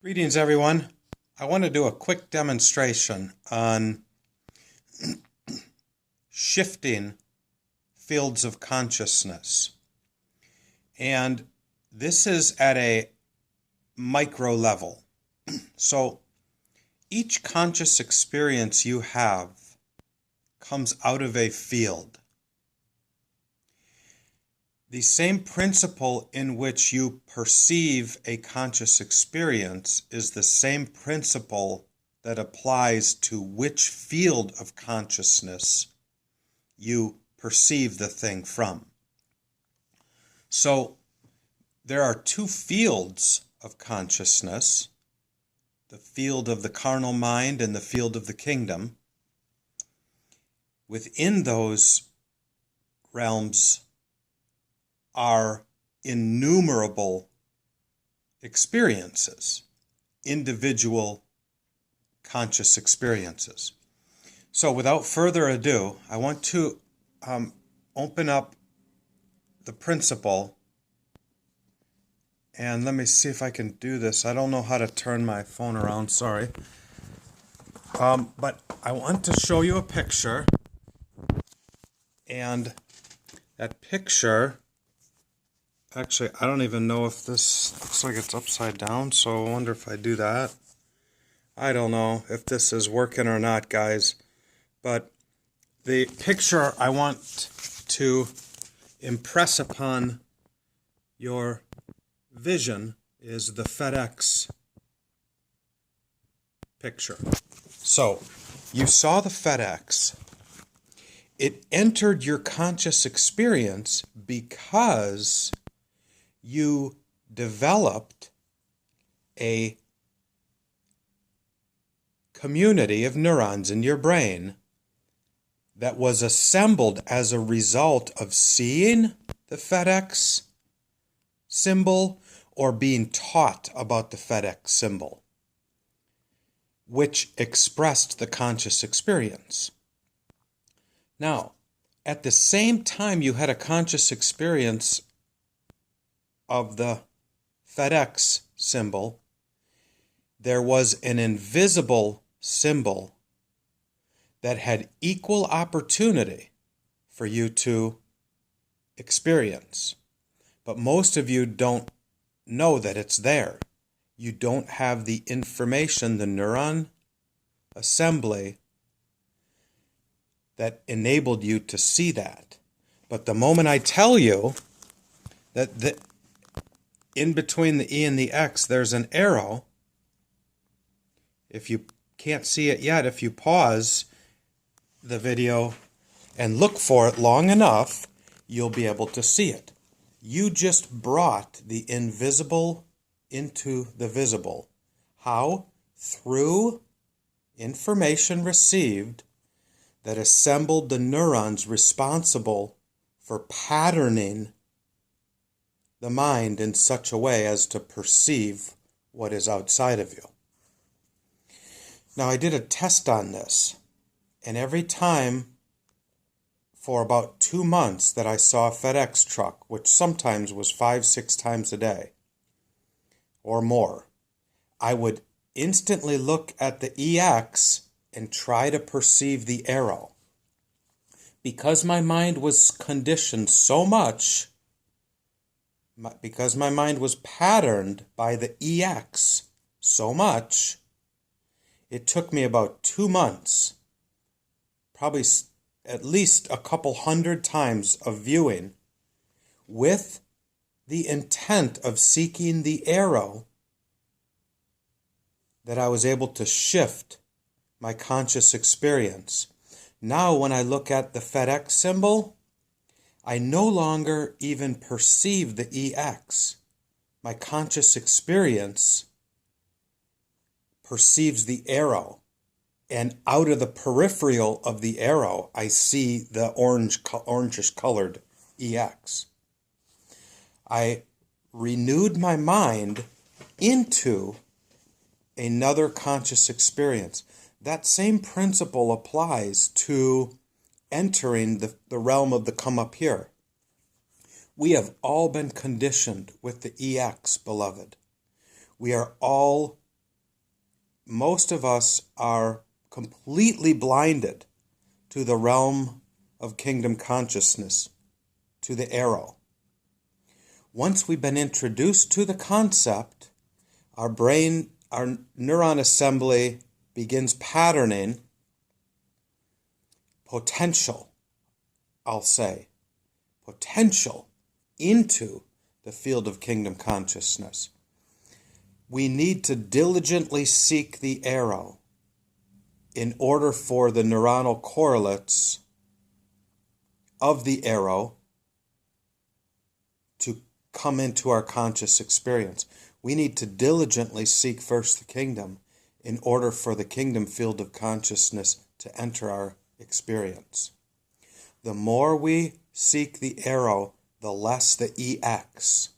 Greetings, everyone. I want to do a quick demonstration on shifting fields of consciousness. And this is at a micro level. So each conscious experience you have comes out of a field. The same principle in which you perceive a conscious experience is the same principle that applies to which field of consciousness you perceive the thing from. So there are two fields of consciousness, the field of the carnal mind and the field of the kingdom. Within those realms are innumerable experiences, individual conscious experiences. So without further ado, I want to open up the principle, and let me see if I can do this. I don't know how to turn my phone around, sorry. But I want to show you a picture, and that picture, actually, I don't even know if this looks like it's upside down, so I wonder if I do that. I don't know if this is working or not, guys. But the picture I want to impress upon your vision is the FedEx picture. So, you saw the FedEx. It entered your conscious experience because you developed a community of neurons in your brain that was assembled as a result of seeing the FedEx symbol or being taught about the FedEx symbol, which expressed the conscious experience. Now, at the same time you had a conscious experience of the FedEx symbol, there was an invisible symbol that had equal opportunity for you to experience. But most of you don't know that it's there. You don't have the information, the neuron assembly that enabled you to see that. But the moment I tell you that in between the E and the X, there's an arrow. If you can't see it yet, if you pause the video and look for it long enough, you'll be able to see it. You just brought the invisible into the visible. How? Through information received that assembled the neurons responsible for patterning the mind in such a way as to perceive what is outside of you. Now, I did a test on this, and every time for about 2 months that I saw a FedEx truck, which sometimes was 5-6 times a day or more, I would instantly look at the EX and try to perceive the arrow. Because my mind was conditioned so much, because my mind was patterned by the EX so much, it took me about 2 months, probably at least a couple hundred times of viewing, with the intent of seeking the arrow, that I was able to shift my conscious experience. Now when I look at the FedEx symbol, I no longer even perceive the EX. My conscious experience perceives the arrow, and out of the peripheral of the arrow, I see the orangish colored EX. I renewed my mind into another conscious experience. That same principle applies to entering the realm of the come up here. We have all been conditioned with the EX, beloved. We are all most of us are completely blinded to the realm of kingdom consciousness, to the arrow. Once we've been introduced to the concept, our brain, our neuron assembly begins patterning potential, I'll say, potential into the field of kingdom consciousness. We need to diligently seek the arrow in order for the neuronal correlates of the arrow to come into our conscious experience. We need to diligently seek first the kingdom in order for the kingdom field of consciousness to enter our experience. The more we seek the arrow, the less the EX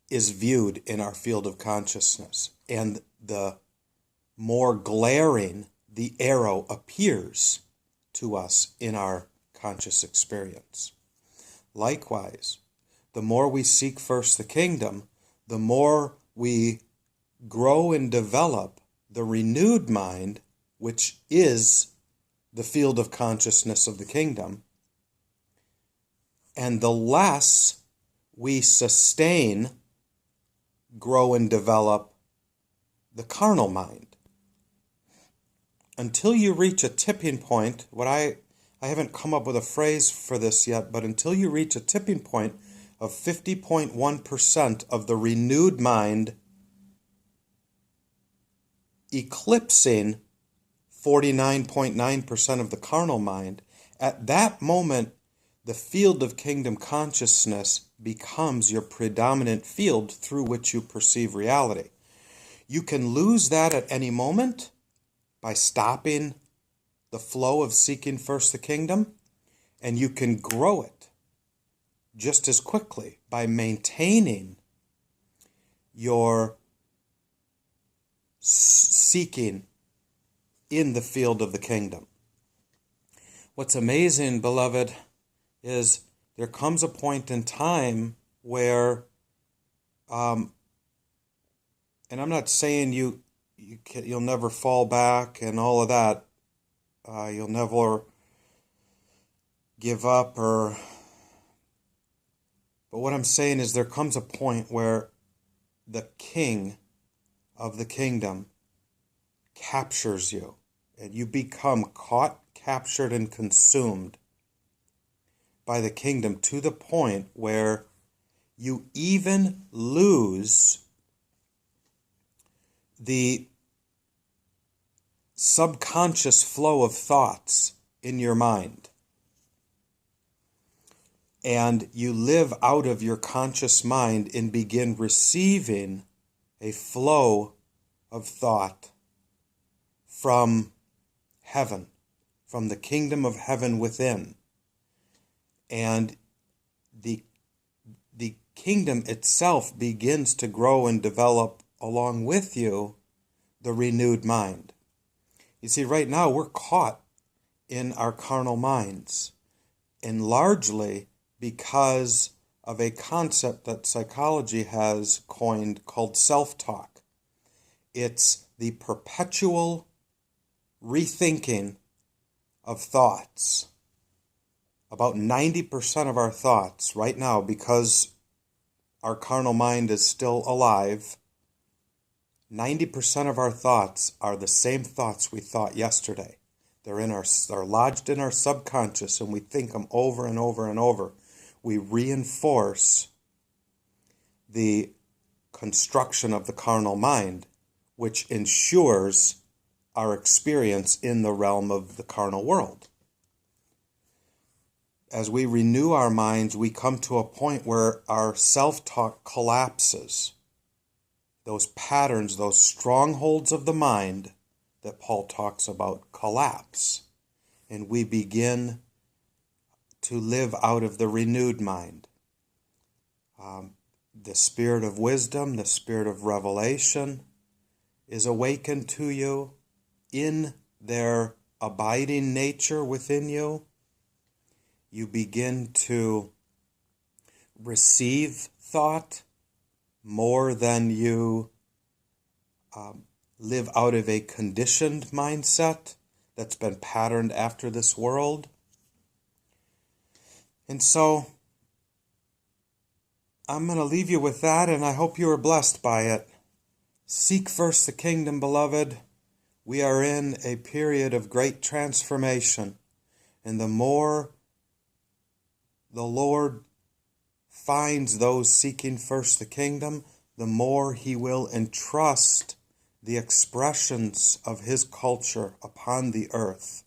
is viewed in our field of consciousness, and the more glaring the arrow appears to us in our conscious experience. Likewise, the more we seek first the kingdom, the more we grow and develop the renewed mind, which is the field of consciousness of the kingdom, and the less we sustain, grow, and develop the carnal mind. Until you reach a tipping point, I haven't come up with a phrase for this yet, but until you reach a tipping point of 50.1% of the renewed mind eclipsing 49.9% of the carnal mind, at that moment, the field of kingdom consciousness becomes your predominant field through which you perceive reality. You can lose that at any moment by stopping the flow of seeking first the kingdom, and you can grow it just as quickly by maintaining your seeking in the field of the kingdom. What's amazing, beloved, is there comes a point in time where, and I'm not saying you'll never fall back and all of that, you'll never give up, but what I'm saying is there comes a point where the king of the kingdom captures you, and you become caught, captured, and consumed by the kingdom to the point where you even lose the subconscious flow of thoughts in your mind. And you live out of your conscious mind and begin receiving a flow of thought from heaven, from the kingdom of heaven within. And the kingdom itself begins to grow and develop along with you the renewed mind. You see, right now we're caught in our carnal minds, and largely because of a concept that psychology has coined called self-talk. It's the perpetual rethinking of thoughts. About 90% of our thoughts right now, because our carnal mind is still alive, 90% of our thoughts are the same thoughts we thought yesterday. They're lodged in our subconscious, and we think them over and over and over. We reinforce the construction of the carnal mind, which ensures our experience in the realm of the carnal world. As we renew our minds, we come to a point where our self-talk collapses. Those patterns, those strongholds of the mind that Paul talks about collapse, and we begin to live out of the renewed mind. The spirit of wisdom, the spirit of revelation is awakened to you in their abiding nature within you. You begin to receive thought more than you live out of a conditioned mindset that's been patterned after this world. And so I'm going to leave you with that, and I hope you are blessed by it. Seek first the kingdom, beloved. We are in a period of great transformation, and the more the Lord finds those seeking first the kingdom, the more He will entrust the expressions of His culture upon the earth.